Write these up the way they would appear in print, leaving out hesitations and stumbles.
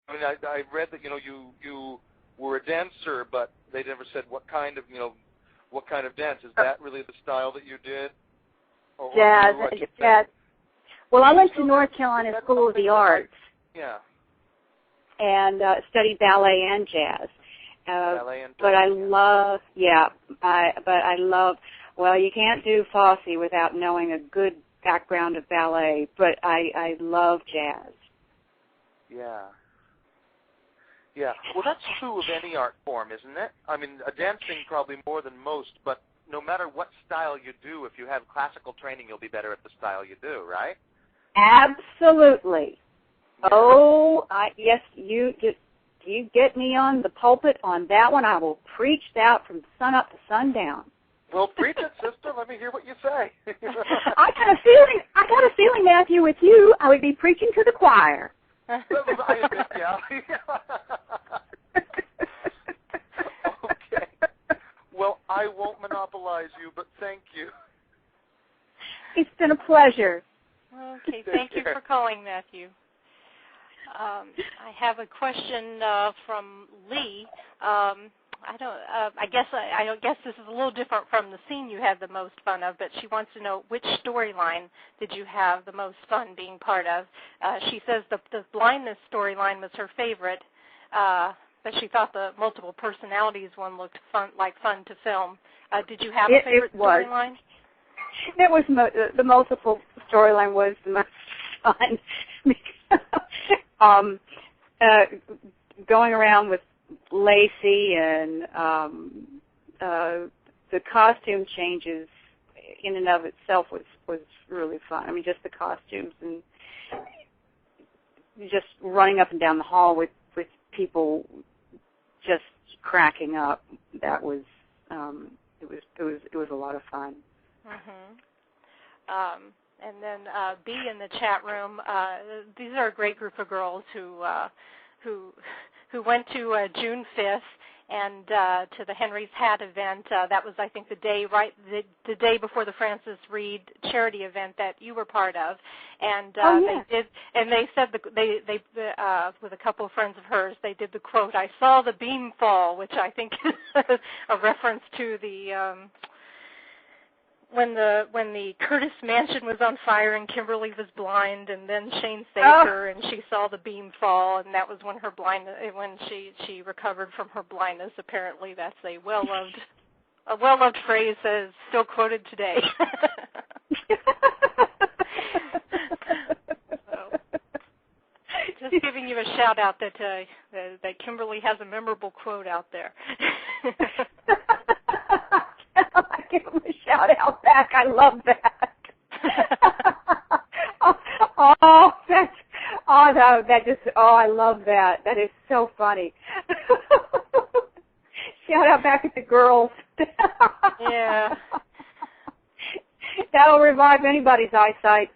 I mean, I read that you were a dancer, but they never said what kind of dance. Is that really the style that you did? Or jazz. Jazz. Well, I went to North Carolina School of the Arts. Yeah. And studied ballet and jazz. Ballet and jazz. But I love, well, you can't do Fosse without knowing a good background of ballet, but I love jazz. Yeah. Yeah. Well, that's true of any art form, isn't it? I mean, dancing probably more than most, but no matter what style you do, if you have classical training, you'll be better at the style you do, right? Absolutely. Yeah. Oh, yes, you get me on the pulpit on that one, I will preach that from sun up to sundown. Well, preach it, sister. Let me hear what you say. I got a feeling, Matthew, with you, I would be preaching to the choir. Yeah. Okay. Well, I won't monopolize you, but thank you. It's been a pleasure. Okay, thank you for calling, Matthew. I have a question from Lee. I guess this is a little different from the scene you had the most fun of, but she wants to know which storyline did you have the most fun being part of. She says the blindness storyline was her favorite, but she thought the multiple personalities one looked fun to film. Did you have a favorite storyline? It was the multiple storyline was the most fun. Going around with Lacey and the costume changes in and of itself was really fun. I mean, just the costumes and just running up and down the hall with people just cracking up. That was it was a lot of fun. Mm-hmm. And then B in the chat room. These are a great group of girls who went to June 5th and to the Henry's Hat event. That was, I think, the day before the Frances Reed charity event that you were part of. And they said they with a couple of friends of hers, they did the quote, "I saw the beam fall," which I think is a reference to the when the Curtis mansion was on fire and Kimberly was blind, and then Shane saved her and she saw the beam fall, and that was when she recovered from her blindness. Apparently, that's a well-loved phrase that is still quoted today. So, just giving you a shout out that Kimberly has a memorable quote out there. I give him a shout out back. I love that. I love that. That is so funny. Shout out back at the girls. Yeah. That'll revive anybody's eyesight.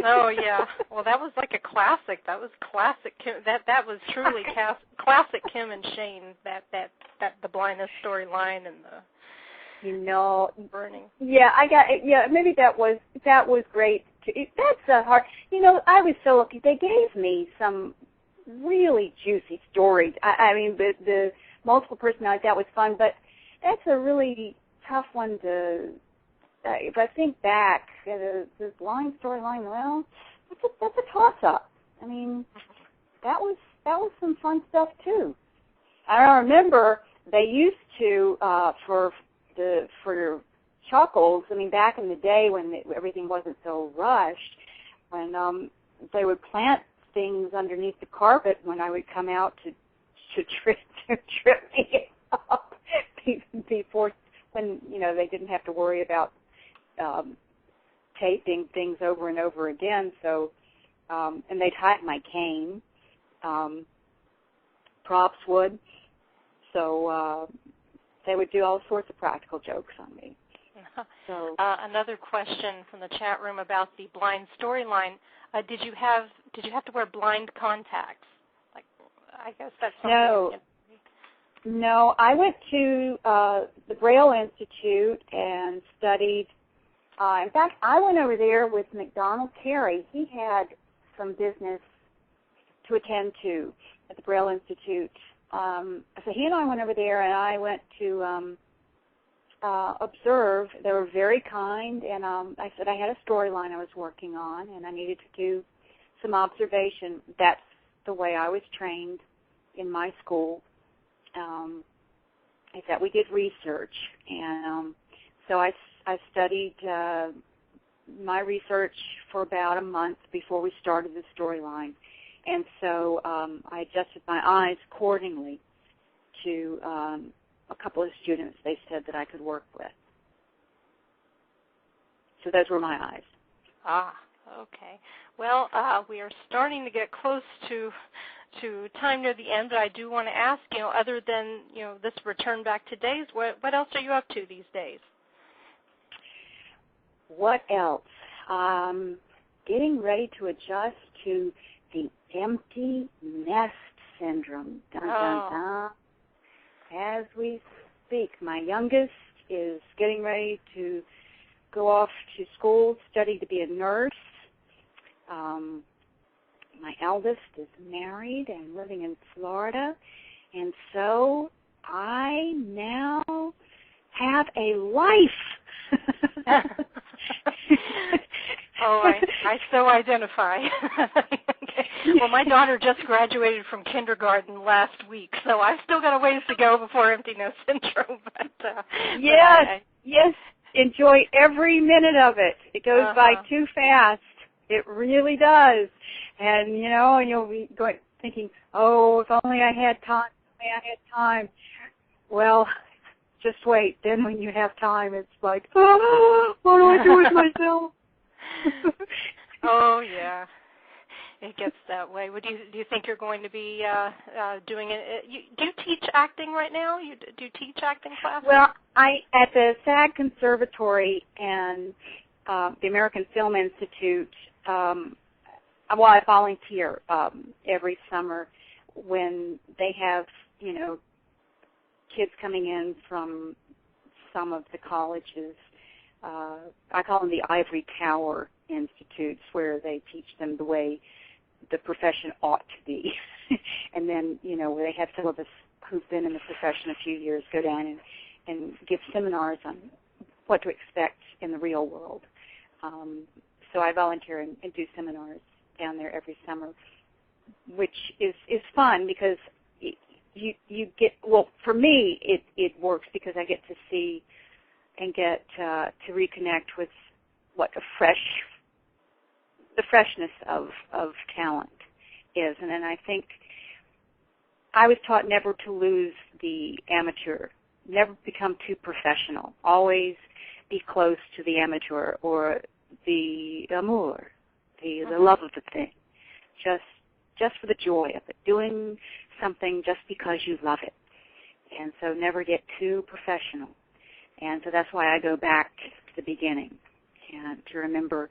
Oh yeah. Well, that was like a classic. That was classic Kim. That was truly classic Kim and Shane. That the blindness storyline and the burning. Yeah, maybe that was great. That's hard. I was so lucky. They gave me some really juicy stories. I mean, the multiple personalities, that was fun, but that's a really tough one to. If I think back, the blind storyline, well, that's a toss-up. I mean, that was some fun stuff too. I remember they used to for Chuckles, I mean, back in the day when everything wasn't so rushed, when they would plant things underneath the carpet when I would come out to trip me up before, when they didn't have to worry about taping things over and over again. So, and they'd hide my cane. Props would. So. They would do all sorts of practical jokes on me. So another question from the chat room about the blind storyline. Did you have to wear blind contacts? Like, I guess that's something. No. I went to the Braille Institute and studied. In fact, I went over there with McDonald Terry. He had some business to attend to, at the Braille Institute. So he and I went over there, and I went to observe. They were very kind, and I said I had a storyline I was working on, and I needed to do some observation. That's the way I was trained in my school. Is that we did research, and so I studied my research for about a month before we started the storyline, and so I adjusted my eyes accordingly to a couple of students they said that I could work with. So those were my eyes. Ah, okay. Well, we are starting to get close to time near the end, but I do want to ask, other than, this return back to days, what else are you up to these days? What else? Getting ready to adjust to the empty nest syndrome. Dun, dun, dun. As we speak, my youngest is getting ready to go off to school, study to be a nurse. My eldest is married and living in Florida, and so I now have a life. Oh, I so identify. Okay. Well, my daughter just graduated from kindergarten last week, so I've still got a ways to go before empty nest syndrome. Yes. Enjoy every minute of it. It goes by too fast. It really does. And, and you'll be thinking, oh, if only I had time. Well, just wait. Then when you have time, it's like, oh, what do I do with myself? Oh, yeah. It gets that way. Do you think you're going to be doing it? Do you teach acting right now? Do you teach acting classes? Well, at the SAG Conservatory and the American Film Institute, I volunteer every summer when they have, kids coming in from some of the colleges. I call them the Ivory Tower Institutes, where they teach them the way the profession ought to be. And then, where they have some of us who've been in the profession a few years go down and give seminars on what to expect in the real world. So I volunteer and do seminars down there every summer, which is fun because you get, well, for me, it works because I get to see and get to reconnect with the freshness of talent is. And then I think I was taught never to lose the amateur, never become too professional, always be close to the amateur or the amour, the love of the thing, just for the joy of it, doing something just because you love it. And so never get too professional. And so that's why I go back to the beginning and to remember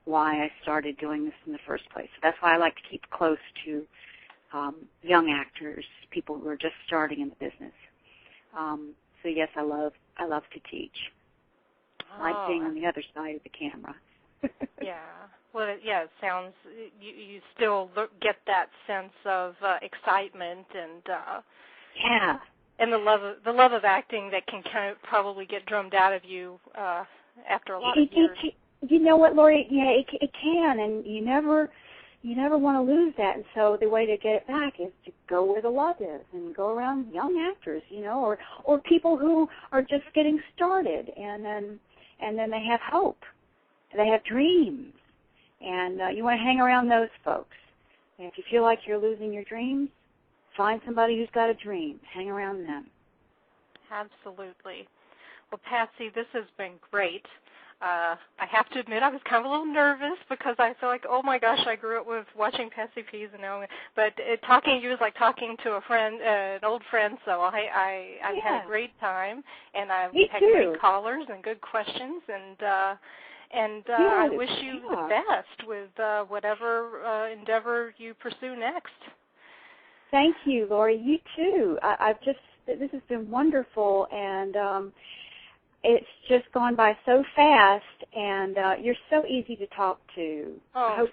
why I started doing this in the first place. So that's why I like to keep close to young actors, people who are just starting in the business. So yes, I love to teach. I like being on the other side of the camera. Yeah. Well, it sounds you still get that sense of excitement and and the love of acting that can kind of probably get drummed out of you after a lot of years. You know what, Lori? Yeah, it can, and you never want to lose that. And so the way to get it back is to go where the love is and go around young actors, or people who are just getting started, and then they have hope, they have dreams, and you want to hang around those folks. And if you feel like you're losing your dreams, find somebody who's got a dream. Hang around them. Absolutely. Well, Patsy, this has been great. I have to admit I was kind of a little nervous because I feel like, oh my gosh, I grew up with watching Patsy Pease, but talking to you is like talking to a friend, an old friend. So I've had a great time, and I've had great callers and good questions, and I wish you the best with whatever endeavor you pursue next. Thank you, Lori. You too. This has been wonderful, and it's just gone by so fast, and you're so easy to talk to. Oh, I hope we